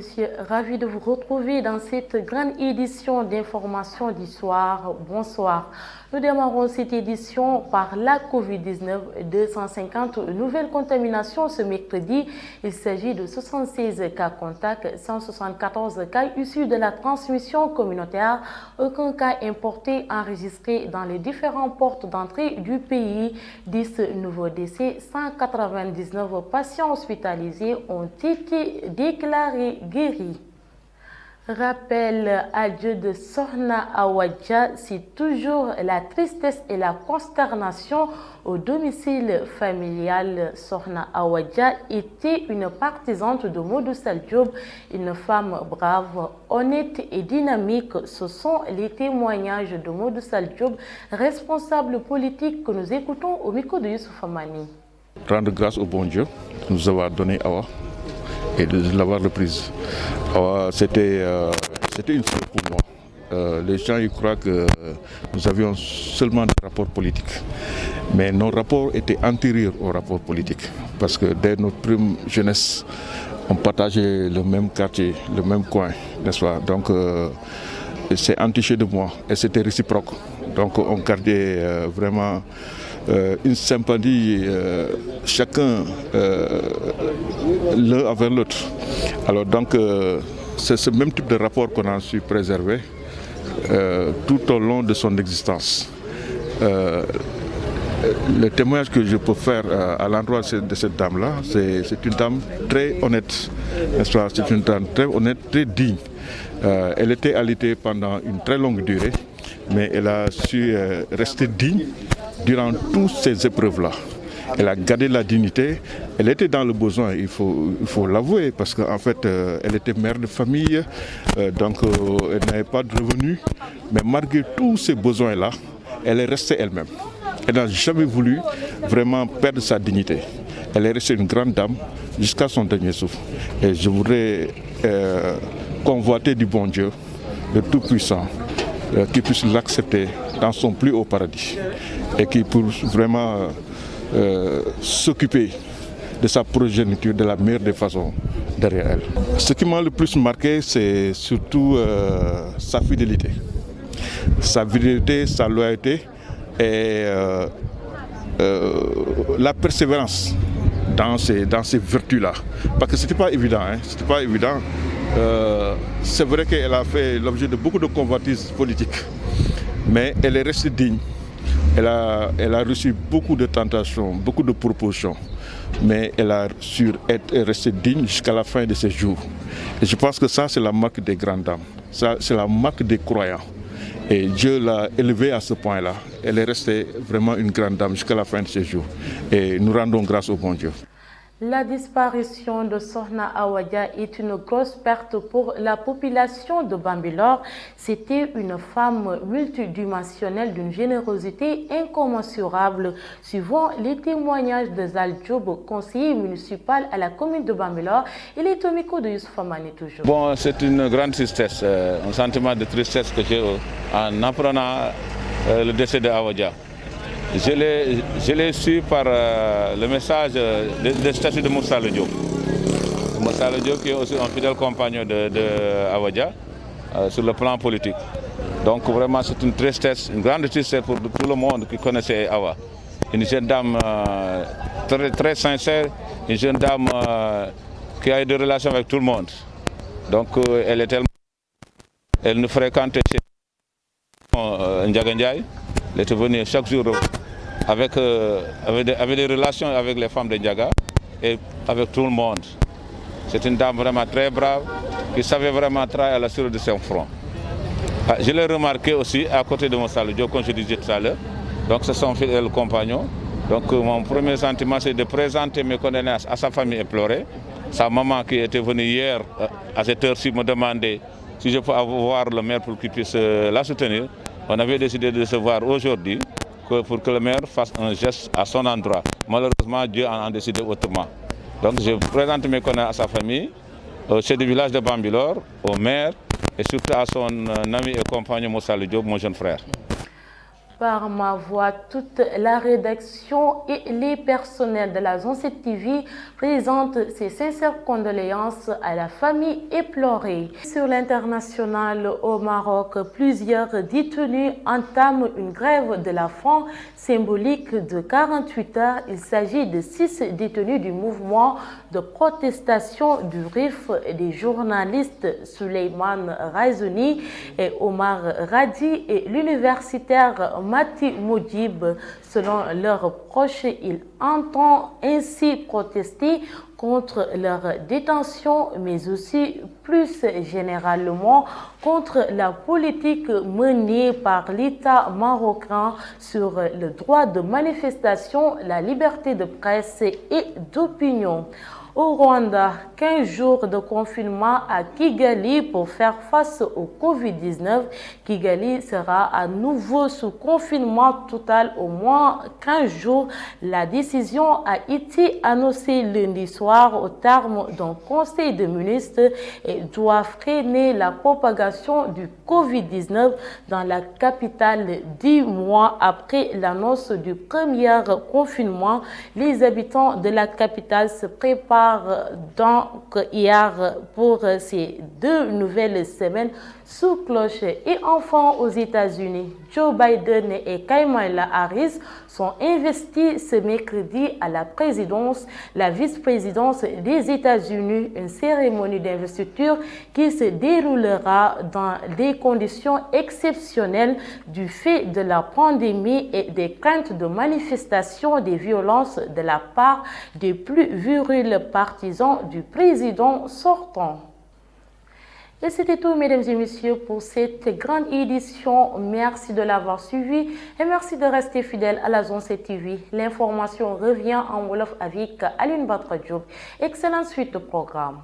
messieurs, ravi de vous retrouver dans cette grande édition d'information du soir. Bonsoir. Nous démarrons cette édition par la Covid-19. 250 nouvelles contaminations ce mercredi. Il s'agit de 76 cas contacts, 174 cas issus de la transmission communautaire. Aucun cas importé enregistré dans les différentes portes d'entrée du pays. 10 nouveaux décès, 199 patients hospitalisés ont été déclarés guéris. Rappel à Dieu de Sokhna Awa Dia, c'est toujours la tristesse et la consternation au domicile familial. Sokhna Awa Dia était une partisane de Modou Sall Diop, une femme brave, honnête et dynamique. Ce sont les témoignages de Modou Sall Diop, responsable politique, que nous écoutons au micro de Youssouf Amani. Rendre grâce au bon Dieu de nous avoir donné Awa et de l'avoir reprise. Awa, c'était une chose pour moi. Les gens y croient que nous avions seulement des rapports politiques. Mais nos rapports étaient antérieurs aux rapports politiques. Parce que dès notre prime jeunesse, on partageait le même quartier, le même coin, n'est-ce pas? Donc c'est entiché de moi et c'était réciproque. Donc on gardait vraiment une sympathie, chacun l'un avec l'autre. Alors donc c'est ce même type de rapport qu'on a su préserver tout au long de son existence. Le témoignage que je peux faire à l'endroit de cette dame-là, c'est une dame très honnête, n'est-ce pas? C'est une dame très honnête, très digne. Elle était alitée pendant une très longue durée, mais elle a su rester digne durant toutes ces épreuves-là. Elle a gardé la dignité, elle était dans le besoin, il faut l'avouer, parce qu'en fait, elle était mère de famille, donc elle n'avait pas de revenus, mais malgré tous ces besoins-là, elle est restée elle-même. Elle n'a jamais voulu vraiment perdre sa dignité. Elle est restée une grande dame jusqu'à son dernier souffle. Et je voudrais convoiter du bon Dieu, le Tout-Puissant, qui puisse l'accepter dans son plus haut paradis et qui puisse vraiment s'occuper de sa progéniture de la meilleure des façons derrière elle. Ce qui m'a le plus marqué, c'est surtout sa fidélité. Sa fidélité, sa loyauté et la persévérance dans ces vertus-là. Parce que ce n'était pas évident. C'était pas évident. C'est vrai qu'elle a fait l'objet de beaucoup de convoitises politiques, mais elle est restée digne. Elle a reçu beaucoup de tentations, beaucoup de propositions, mais elle a su rester digne jusqu'à la fin de ses jours. Et je pense que ça, c'est la marque des grandes dames. Ça, c'est la marque des croyants. Et Dieu l'a élevée à ce point-là. Elle est restée vraiment une grande dame jusqu'à la fin de ses jours. Et nous rendons grâce au bon Dieu. La disparition de Sokhna Awa Dia est une grosse perte pour la population de Bambilor. C'était une femme multidimensionnelle d'une générosité incommensurable. Suivant les témoignages de Sall Diop, conseiller municipal à la commune de Bambilor, il est au micro de Youssouf Amani toujours. Bon, c'est une grande tristesse, un sentiment de tristesse que j'ai en apprenant le décès de Awa Dia. Je l'ai su par le message de statut de Modou Sall Diop. Modou Sall Diop qui est aussi un fidèle compagnon de Awa Dia sur le plan politique. Donc vraiment c'est une tristesse, une grande tristesse pour tout le monde qui connaissait Awa. Une jeune dame très, très sincère, une jeune dame qui a eu des relations avec tout le monde. Donc elle nous fréquentait chez Ndiaga Ndiaye. Elle était venue chaque jour avec des relations avec les femmes de Ndiaga et avec tout le monde. C'est une dame vraiment très brave qui savait vraiment travailler à la sueur de son front. Je l'ai remarqué aussi à côté de Modou Sall Diop, comme je disais tout à l'heure. Donc c'est son fidèle compagnon. Donc mon premier sentiment c'est de présenter mes condoléances à sa famille éplorée. Sa maman qui était venue hier à cette heure-ci me demandait si je peux avoir le maire pour qu'il puisse la soutenir. On avait décidé de se voir aujourd'hui pour que le maire fasse un geste à son endroit. Malheureusement, Dieu en a décidé autrement. Donc je présente mes condoléances à sa famille, au chef du village de Bambilor, au maire et surtout à son ami et compagnon Modou Sall Diop, mon jeune frère. Par ma voix, toute la rédaction et les personnels de la Zone 7 TV présentent ses sincères condoléances à la famille éplorée. Sur l'international au Maroc, plusieurs détenus entament une grève de la faim symbolique de 48 heures. Il s'agit de 6 détenus du mouvement de protestation du RIF, des journalistes Souleymane Raizoni et Omar Radi et l'universitaire Mati Moudib. Selon leurs proches, ils entendent ainsi protester contre leur détention, mais aussi plus généralement contre la politique menée par l'État marocain sur le droit de manifestation, la liberté de presse et d'opinion. Au Rwanda, 15 jours de confinement à Kigali pour faire face au Covid-19. Kigali sera à nouveau sous confinement total au moins 15 jours. La décision a été annoncée lundi soir au terme d'un conseil de ministres et doit freiner la propagation du Covid-19 dans la capitale 10 mois après l'annonce du premier confinement. Les habitants de la capitale se préparent donc hier pour ces 2 nouvelles semaines sous cloche. Et enfin, aux États-Unis, Joe Biden et Kamala Harris sont investis ce mercredi à la présidence, la vice-présidence des États-Unis, une cérémonie d'investiture qui se déroulera dans des conditions exceptionnelles du fait de la pandémie et des craintes de manifestation des violences de la part des plus virulents partisans du président sortant. Et c'était tout, mesdames et messieurs, pour cette grande édition. Merci de l'avoir suivi et merci de rester fidèle à la Zone 7 TV. L'information revient en Wolof avec Aline Batra Diop. Excellente suite au programme.